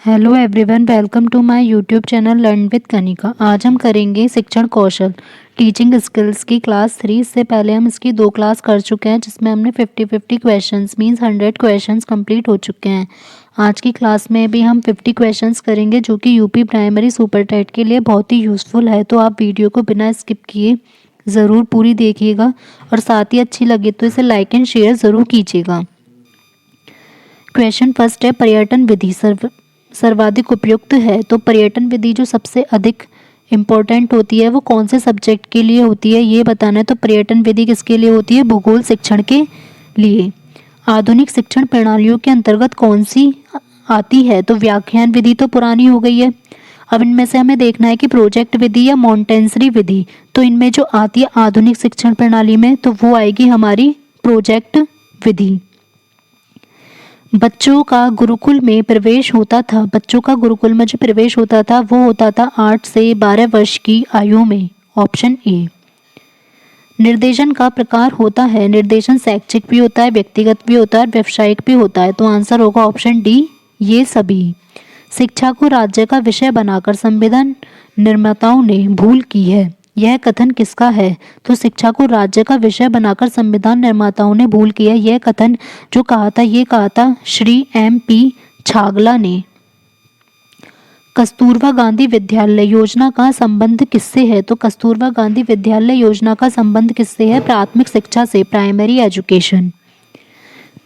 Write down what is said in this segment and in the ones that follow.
Hello everyone, welcome to my YouTube channel learn with Kanika. आज हम करेंगे शिक्षण कौशल टीचिंग स्किल्स की क्लास 3। इससे पहले हम इसकी 2 क्लास कर चुके हैं जिसमें हमने 50-50 क्वेश्चंस मींस 100 क्वेश्चंस कंप्लीट हो चुके हैं। आज की क्लास में भी हम 50 क्वेश्चंस करेंगे जो कि यूपी प्राइमरी सुपर टेट के लिए बहुत ही यूज़फुल है। तो आप वीडियो को बिना स्किप किए ज़रूर पूरी देखिएगा और साथ ही अच्छी लगे तो इसे लाइक एंड शेयर ज़रूर कीजिएगा। क्वेश्चन फर्स्ट है, पर्यटन विधि सर्वाधिक उपयुक्त है। तो पर्यटन विधि जो सबसे अधिक इम्पोर्टेंट होती है वो कौन से सब्जेक्ट के लिए होती है ये बताना है। तो पर्यटन विधि किसके लिए होती है? भूगोल शिक्षण के लिए। आधुनिक शिक्षण प्रणालियों के अंतर्गत कौन सी आती है? तो व्याख्यान विधि तो पुरानी हो गई है। अब इनमें से हमें देखना है कि प्रोजेक्ट विधि या मॉन्टेसरी विधि। तो इनमें जो आती है आधुनिक शिक्षण प्रणाली में तो वो आएगी हमारी प्रोजेक्ट विधि। बच्चों का गुरुकुल में प्रवेश होता था। बच्चों का गुरुकुल में जो प्रवेश होता था वो होता था 8 से 12 वर्ष की आयु में। Option A. निर्देशन का प्रकार होता है। निर्देशन शैक्षिक भी होता है, व्यक्तिगत भी होता है, व्यावसायिक भी होता है। तो आंसर होगा ऑप्शन डी, ये सभी। शिक्षा को राज्य का विषय बनाकर संविधान निर्माताओं ने भूल की है। यह कथन किसका है? तो शिक्षा को राज्य का विषय बनाकर संविधान निर्माताओं ने भूल की है। यह कथन जो कहा था ये कहा था श्री MP छागला ने। कस्तूरबा गांधी विद्यालय योजना का संबंध किससे है? तो कस्तूरबा गांधी विद्यालय योजना का संबंध किससे है? प्राथमिक शिक्षा से, प्राइमरी एजुकेशन।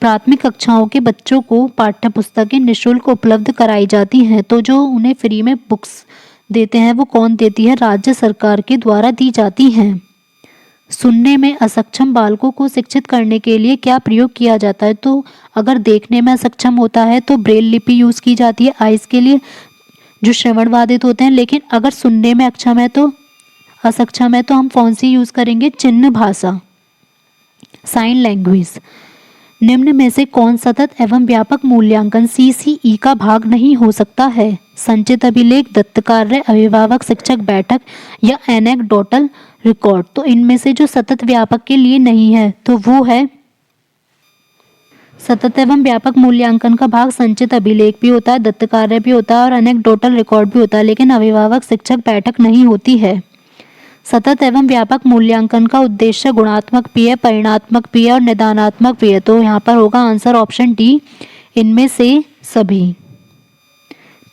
प्राथमिक कक्षाओं के बच्चों को पाठ्य पुस्तकें निःशुल्क उपलब्ध कराई जाती हैं। तो जो उन्हें फ्री में बुक्स देते हैं वो कौन देती है? राज्य सरकार के द्वारा दी जाती हैं। सुनने में असक्षम बालकों को शिक्षित करने के लिए क्या प्रयोग किया जाता है? तो अगर देखने में असक्षम होता है तो ब्रेल लिपि यूज़ की जाती है आइस के लिए, जो श्रवण बाधित होते हैं। लेकिन अगर सुनने में असक्षम है तो हम कौन सी यूज़ करेंगे? चिन्ह भाषा, साइन लैंग्वेज। निम्न में से कौन सतत एवं व्यापक मूल्यांकन CCE का भाग नहीं हो सकता है? संचित अभिलेख, दत्त कार्य, अभिभावक शिक्षक बैठक या एनेक्डोटल रिकॉर्ड। तो इनमें से जो सतत व्यापक के लिए नहीं है तो वो है सतत एवं व्यापक मूल्यांकन का भाग संचित अभिलेख भी होता है, दत्त कार्य भी होता है और एनेक्डोटल रिकॉर्ड भी होता है, लेकिन अभिभावक शिक्षक बैठक नहीं होती है। सतत एवं व्यापक मूल्यांकन का उद्देश्य गुणात्मक भी है, परिणात्मक भी है और निदानात्मक भी है। तो यहाँ पर होगा आंसर ऑप्शन डी, इनमें से सभी।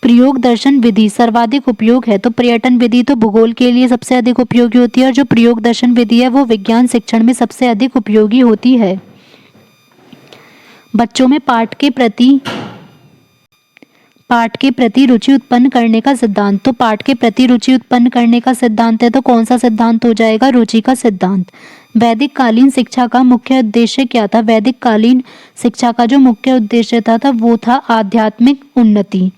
प्रयोग दर्शन विधि सर्वाधिक उपयोग है। तो पर्यटन विधि तो भूगोल के लिए सबसे अधिक उपयोगी होती है और जो प्रयोग दर्शन विधि है वो विज्ञान शिक्षण में सबसे अधिक उपयोगी होती है। बच्चों में पाठ के प्रति रुचि उत्पन्न करने का सिद्धांत। तो पाठ के प्रति रुचि उत्पन्न करने का सिद्धांत है तो कौन सा सिद्धांत हो जाएगा? रुचि का सिद्धांत। वैदिक कालीन शिक्षा का मुख्य उद्देश्य क्या था? वैदिक कालीन शिक्षा का जो मुख्य उद्देश्य था वो था आध्यात्मिक उन्नति।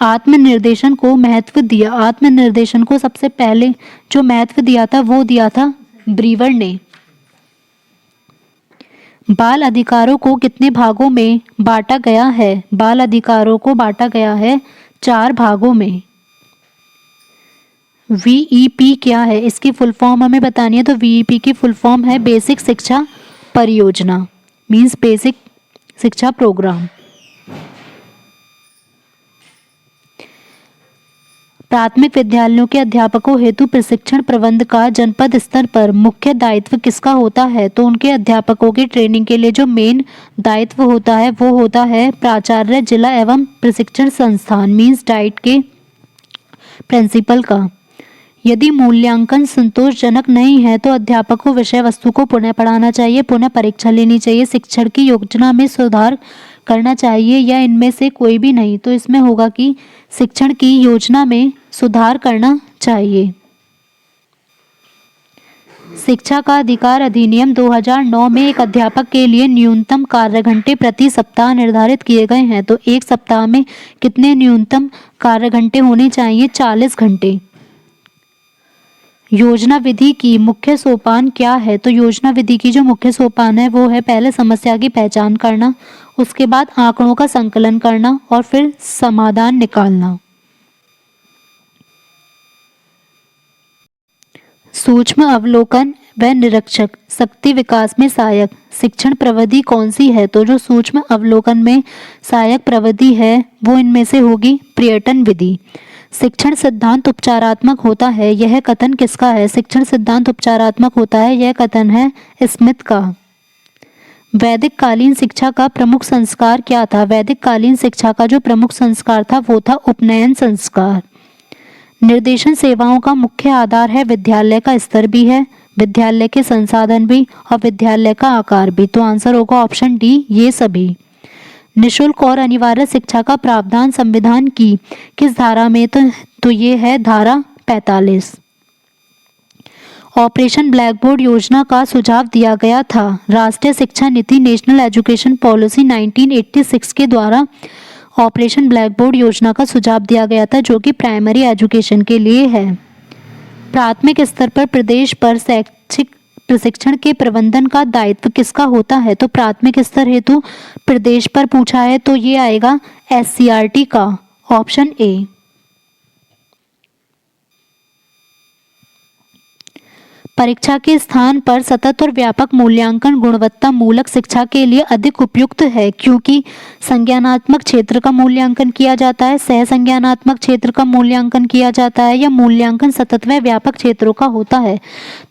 आत्मनिर्देशन को महत्व दिया। आत्मनिर्देशन को सबसे पहले जो महत्व दिया था वो दिया था ब्रीवर ने। बाल अधिकारों को कितने भागों में बांटा गया है? बाल अधिकारों को बांटा गया है 4 भागों में। VEP क्या है? इसकी फुल फॉर्म हमें बतानी है। तो VEP की फुल फॉर्म है बेसिक शिक्षा परियोजना, मींस बेसिक शिक्षा प्रोग्राम। प्राथमिक विद्यालयों के अध्यापकों हेतु प्रशिक्षण प्रबंध का जनपद स्तर पर मुख्य दायित्व किसका होता है? तो उनके अध्यापकों की ट्रेनिंग के लिए जो मेन दायित्व होता है वो होता है प्राचार्य, जिला एवं प्रशिक्षण संस्थान, मींस डाइट के प्रिंसिपल का। यदि मूल्यांकन संतोषजनक नहीं है तो अध्यापक को विषय वस्तु को पुनः पढ़ाना चाहिए, पुनः परीक्षा लेनी चाहिए, शिक्षण की योजना में सुधार करना चाहिए या इनमें से कोई भी नहीं। तो इसमें होगा कि शिक्षण की योजना में सुधार करना चाहिए। शिक्षा का अधिकार अधिनियम 2009 में एक अध्यापक के लिए न्यूनतम कार्य घंटे प्रति सप्ताह निर्धारित किए गए हैं। तो एक सप्ताह में कितने न्यूनतम कार्य घंटे होने चाहिए? 40 घंटे। योजना विधि की मुख्य सोपान क्या है? तो योजना विधि की जो मुख्य सोपान है वो है पहले समस्या की पहचान करना, उसके बाद आंकड़ों का संकलन करना और फिर समाधान निकालना। सूक्ष्म अवलोकन व निरीक्षक, शक्ति विकास में सहायक। शिक्षण प्रविधि कौन सी है? तो जो सूक्ष्म अवलोकन में सहायक प्रविधि है वो इनमें से होगी पर्यटन विधि। शिक्षण सिद्धांत उपचारात्मक होता है, यह कथन किसका है? शिक्षण सिद्धांत उपचारात्मक होता है, यह कथन है स्मिथ का। वैदिक कालीन शिक्षा का प्रमुख संस्कार क्या था? वैदिक कालीन शिक्षा का जो प्रमुख संस्कार था वो था उपनयन संस्कार। निर्देशन सेवाओं का मुख्य आधार है विद्यालय का स्तर भी है, विद्यालय के संसाधन भी और विद्यालय का आकार भी। तो आंसर होगा ऑप्शन डी, ये सभी। निशुल्क और अनिवार्य शिक्षा का प्रावधान संविधान की किस धारा में? तो ये है धारा 45। ऑपरेशन ब्लैक बोर्ड योजना का सुझाव दिया गया था। राष्ट्रीय शिक्षा नीति नेशनल एजुकेशन पॉलिसी 1986 के द्वारा ऑपरेशन ब्लैक बोर्ड योजना का सुझाव दिया गया था, जो कि प्राइमरी एजुकेशन के लिए है। प्राथमिक स्तर पर प्रदेश पर शैक्षिक प्रशिक्षण के प्रबंधन का दायित्व किसका होता है? तो प्राथमिक स्तर हेतु प्रदेश पर पूछा है तो ये आएगा SCRT का, ऑप्शन ए। परीक्षा के स्थान पर सतत और व्यापक मूल्यांकन गुणवत्ता मूलक शिक्षा के लिए अधिक उपयुक्त है, क्योंकि संज्ञानात्मक क्षेत्र का मूल्यांकन किया जाता है, सह संज्ञानात्मक क्षेत्र का मूल्यांकन किया जाता है, या मूल्यांकन सतत व व्यापक क्षेत्रों का होता है।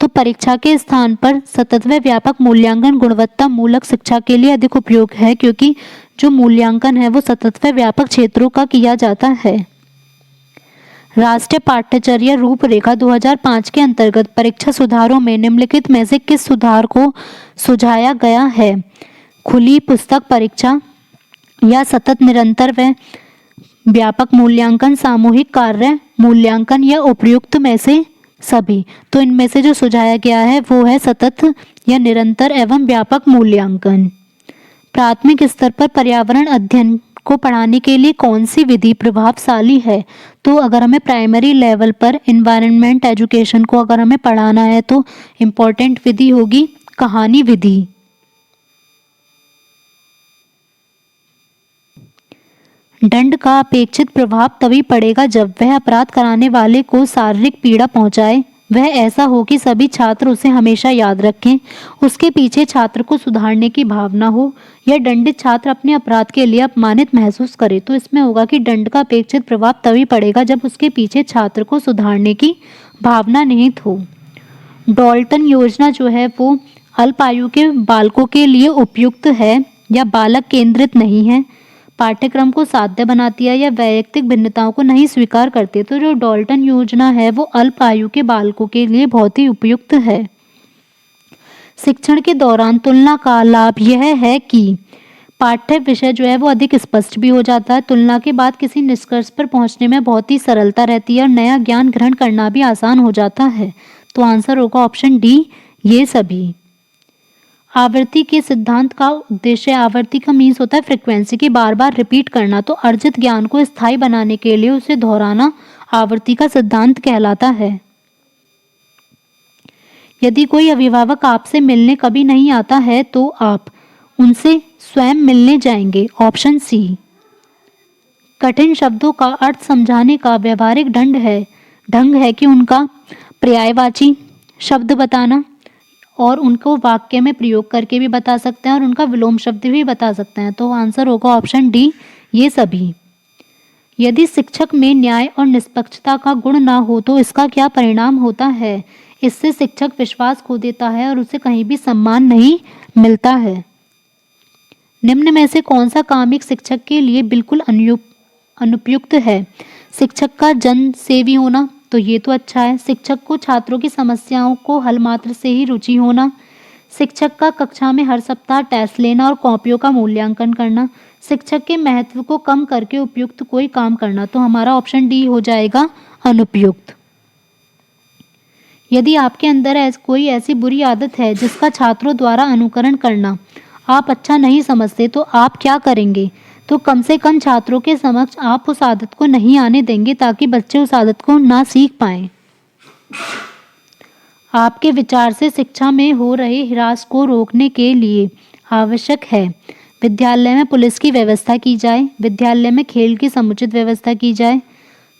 तो परीक्षा के स्थान पर सतत व व्यापक मूल्यांकन गुणवत्ता मूलक शिक्षा के लिए अधिक उपयोग है, क्योंकि जो मूल्यांकन है वो सतत व व्यापक क्षेत्रों का किया जाता है। राष्ट्रीय पाठ्यचर्या रूपरेखा 2005 के अंतर्गत परीक्षा सुधारों में निम्नलिखित में से किस सुधार को सुझाया गया है? खुली पुस्तक परीक्षा, या सतत निरंतर व व्यापक मूल्यांकन, सामूहिक कार्य मूल्यांकन, या उपयुक्त में से सभी। तो इनमें से जो सुझाया गया है वो है सतत या निरंतर एवं व्यापक मूल्यांकन। प्राथमिक स्तर पर पर्यावरण अध्ययन को पढ़ाने के लिए कौन सी विधि प्रभावशाली है? तो अगर हमें प्राइमरी लेवल पर एनवायरनमेंट एजुकेशन को अगर हमें पढ़ाना है तो इम्पोर्टेंट विधि होगी कहानी विधि। दंड का अपेक्षित प्रभाव तभी पड़ेगा जब वह अपराध कराने वाले को शारीरिक पीड़ा पहुंचाए, वह ऐसा हो कि सभी छात्र उसे हमेशा याद रखें, उसके पीछे छात्र को सुधारने की भावना हो, या दंडित छात्र अपने अपराध के लिए अपमानित महसूस करे। तो इसमें होगा कि दंड का अपेक्षित प्रभाव तभी पड़ेगा जब उसके पीछे छात्र को सुधारने की भावना निहित हो। डॉल्टन योजना जो है वो अल्पायु के बालकों के लिए उपयुक्त है या बालक केंद्रित नहीं है, पाठ्यक्रम को साध्य बनाती है, या वैयक्तिक भिन्नताओं को नहीं स्वीकार करती। तो जो डॉल्टन योजना है वो अल्पायु के बालकों के लिए बहुत ही उपयुक्त है। शिक्षण के दौरान तुलना का लाभ यह है कि पाठ्य विषय जो है वो अधिक स्पष्ट भी हो जाता है, तुलना के बाद किसी निष्कर्ष पर पहुंचने में बहुत ही सरलता रहती है और नया ज्ञान ग्रहण करना भी आसान हो जाता है। तो आंसर होगा ऑप्शन डी, ये सभी। आवृत्ति के सिद्धांत का उद्देश्य, आवृत्ति का मीन्स होता है फ्रिक्वेंसी की बार बार रिपीट करना, तो अर्जित ज्ञान को स्थायी बनाने के लिए उसे दोहराना आवृत्ति का सिद्धांत कहलाता है। यदि कोई अभिभावक आपसे मिलने कभी नहीं आता है तो आप उनसे स्वयं मिलने जाएंगे, ऑप्शन सी। कठिन शब्दों का अर्थ समझाने का व्यवहारिक ढंग है कि उनका पर्यायवाची शब्द बताना, और उनको वाक्य में प्रयोग करके भी बता सकते हैं और उनका विलोम शब्द भी बता सकते हैं। तो आंसर होगा ऑप्शन डी, ये सभी। यदि शिक्षक में न्याय और निष्पक्षता का गुण ना हो तो इसका क्या परिणाम होता है? इससे शिक्षक विश्वास खो देता है और उसे कहीं भी सम्मान नहीं मिलता है। निम्न में से कौन सा काम एक शिक्षक के लिए बिल्कुल अनुपयुक्त है? शिक्षक का जन सेवी होना, तो ये तो अच्छा है। शिक्षक को छात्रों की समस्याओं को हल मात्र से ही रुचि होना, शिक्षक का कक्षा में हर सप्ताह टेस्ट लेना और कॉपियों का मूल्यांकन करना, शिक्षक के महत्व को कम करके उपयुक्त कोई काम करना। तो हमारा ऑप्शन डी हो जाएगा अनुपयुक्त। यदि आपके अंदर कोई ऐसी बुरी आदत है जिसका छात्रों द्वारा अनुकरण करना आप अच्छा नहीं समझते तो आप क्या करेंगे? तो कम से कम छात्रों के समक्ष आप उस आदत को नहीं आने देंगे ताकि बच्चे उस आदत को ना सीख पाएं। आपके विचार से शिक्षा में हो रहे ह्रास को रोकने के लिए आवश्यक है विद्यालय में पुलिस की व्यवस्था की जाए, विद्यालय में खेल की समुचित व्यवस्था की जाए,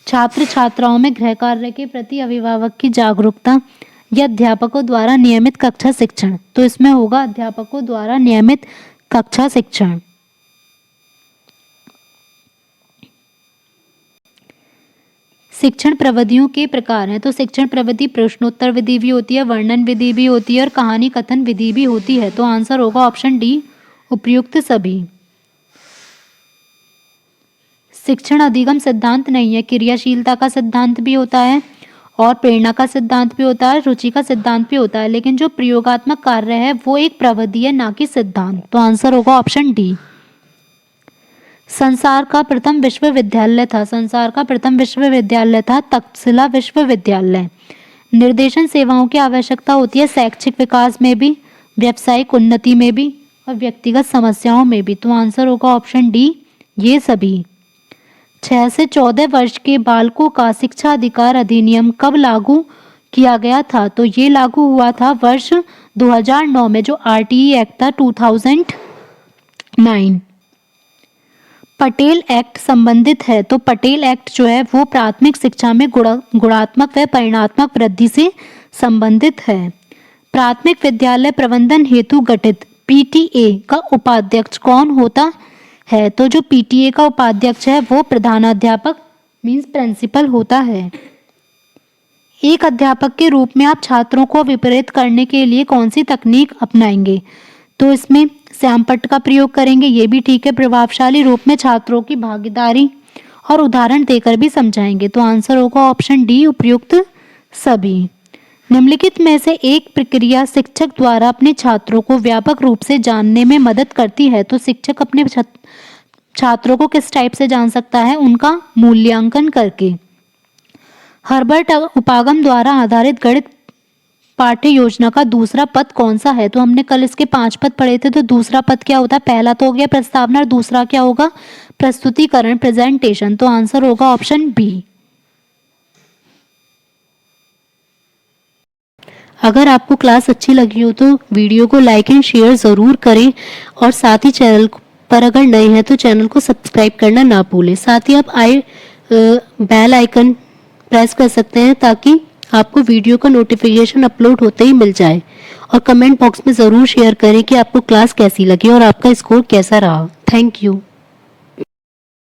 छात्र छात्राओं में गृह कार्य के प्रति अभिभावक की जागरूकता, या अध्यापकों द्वारा नियमित कक्षा शिक्षण? तो इसमें होगा अध्यापकों द्वारा नियमित कक्षा शिक्षण। शिक्षण प्रविधियों के प्रकार हैं। तो शिक्षण प्रविधि प्रश्नोत्तर विधि भी होती है, वर्णन विधि भी होती है और कहानी कथन विधि भी होती है। तो आंसर होगा ऑप्शन डी, उपयुक्त सभी। शिक्षण अधिगम सिद्धांत नहीं है, क्रियाशीलता का सिद्धांत भी होता है और प्रेरणा का सिद्धांत भी होता है, रुचि का सिद्धांत भी होता है, लेकिन जो प्रयोगात्मक कार्य है वो एक प्रविधि है, ना कि सिद्धांत। तो आंसर होगा ऑप्शन डी। संसार का प्रथम विश्वविद्यालय था, संसार का प्रथम विश्वविद्यालय था तक्षशिला विश्वविद्यालय। निर्देशन सेवाओं की आवश्यकता होती है शैक्षिक विकास में भी, व्यावसायिक उन्नति में भी और व्यक्तिगत समस्याओं में भी। तो आंसर होगा ऑप्शन डी, ये सभी। 6 से 14 वर्ष के बालकों का शिक्षा अधिकार अधिनियम कब लागू किया गया था? तो ये लागू हुआ था वर्ष 2009 में, जो आरटीई एक्ट था 2009। पटेल एक्ट संबंधित है। तो पटेल एक्ट जो है वो प्राथमिक शिक्षा में गुणात्मक व परिणात्मक वृद्धि से संबंधित है। प्राथमिक विद्यालय प्रबंधन हेतु गठित पीटीए का उपाध्यक्ष कौन होता है? तो जो पीटीए का उपाध्यक्ष है वो प्रधानाध्यापक मीन्स प्रिंसिपल होता है। एक अध्यापक के रूप में आप छात्रों को विपरीत करने के लिए कौन सी तकनीक अपनाएंगे? तो इसमें श्यामपट्ट का प्रयोग करेंगे, ये भी ठीक है। प्रभावशाली रूप में छात्रों की भागीदारी और उदाहरण देकर भी समझाएंगे। तो आंसर होगा ऑप्शन डी, उपयुक्त सभी। निम्नलिखित में से एक प्रक्रिया शिक्षक द्वारा अपने छात्रों को व्यापक रूप से जानने में मदद करती है। तो शिक्षक अपने छात्रों को किस टाइप से जान सकता है? उनका मूल्यांकन करके। हर्बर्ट उपागम द्वारा आधारित गणित पाठ्य योजना का दूसरा पद कौन सा है? तो हमने कल इसके 5 पद पढ़े थे, तो दूसरा पद क्या होता है? पहला तो हो गया प्रस्तावना और दूसरा क्या होगा? प्रस्तुतिकरण, प्रेजेंटेशन। तो आंसर होगा ऑप्शन बी। अगर आपको क्लास अच्छी लगी हो तो वीडियो को लाइक एंड शेयर ज़रूर करें और साथ ही चैनल पर अगर नए हैं तो चैनल को सब्सक्राइब करना ना भूलें। साथ ही आप बेल आइकन प्रेस कर सकते हैं ताकि आपको वीडियो का नोटिफिकेशन अपलोड होते ही मिल जाए। और कमेंट बॉक्स में ज़रूर शेयर करें कि आपको क्लास कैसी लगी और आपका स्कोर कैसा रहा। Thank you.